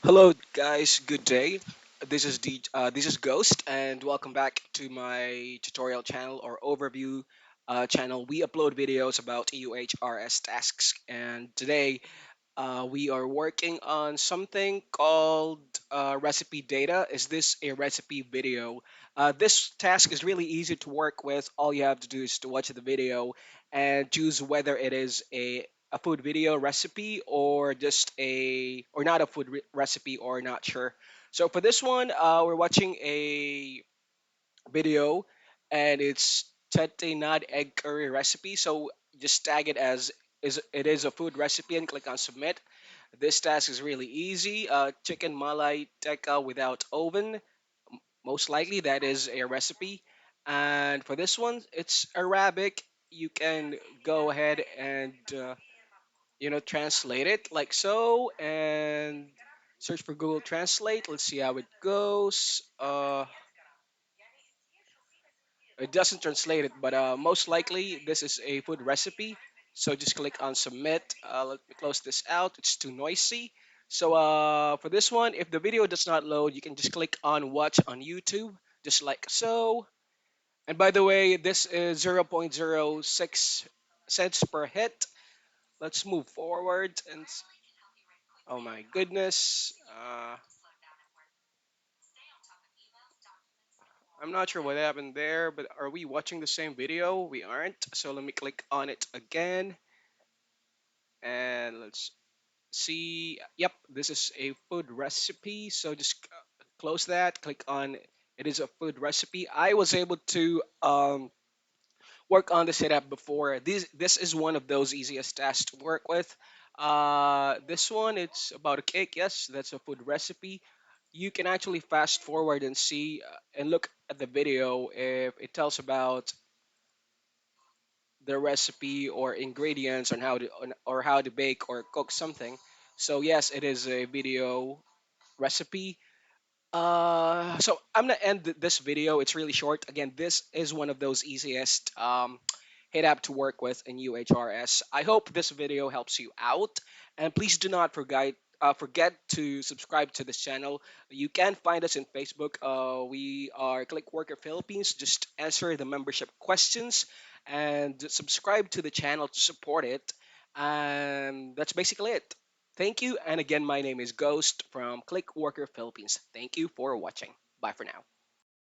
Hello, guys. Good day. This is Ghost, and welcome back to my tutorial channel or overview channel. We upload videos about UHRS tasks, and today we are working on something called recipe data. Is this a recipe video? This task is really easy to work with. All you have to do is to watch the video and choose whether it is a food video recipe or just or not a recipe or not sure. So for this one, we're watching a video and it's chettinad egg curry recipe. So just tag it as it is a food recipe and click on submit. This task is really easy. Chicken malai tekka without oven. Most likely that is a recipe. And for this one, it's Arabic. You can go ahead and translate it like so and search for Google Translate. Let's see how it goes. It doesn't translate it, but most likely this is a food recipe. So just click on submit. Let me close this out. It's too noisy. So for this one, if the video does not load, you can just click on watch on YouTube, just like so. And by the way, this is 0.06 cents per hit. Let's move forward. And oh my goodness. I'm not sure what happened there, but are we watching the same video? We aren't. So let me click on it again. And let's see. Yep, this is a food recipe. So just close that, click on it is a food recipe. I was able to work on the setup before. This is one of those easiest tasks to work with. This one, it's about a cake. Yes, that's a food recipe. You can actually fast forward and see and look at the video if it tells about the recipe or ingredients on or how to bake or cook something. So yes, it is a video recipe. So I'm gonna end this video. It's really short. Again, this is one of those easiest hit app to work with in UHRS. I hope this video helps you out, and please do not forget to subscribe to this channel. You can find us in Facebook. We are ClickWorker Philippines. Just answer the membership questions and subscribe to the channel to support it. And that's basically it. Thank you. And again, my name is Ghost from ClickWorker Philippines. Thank you for watching. Bye for now.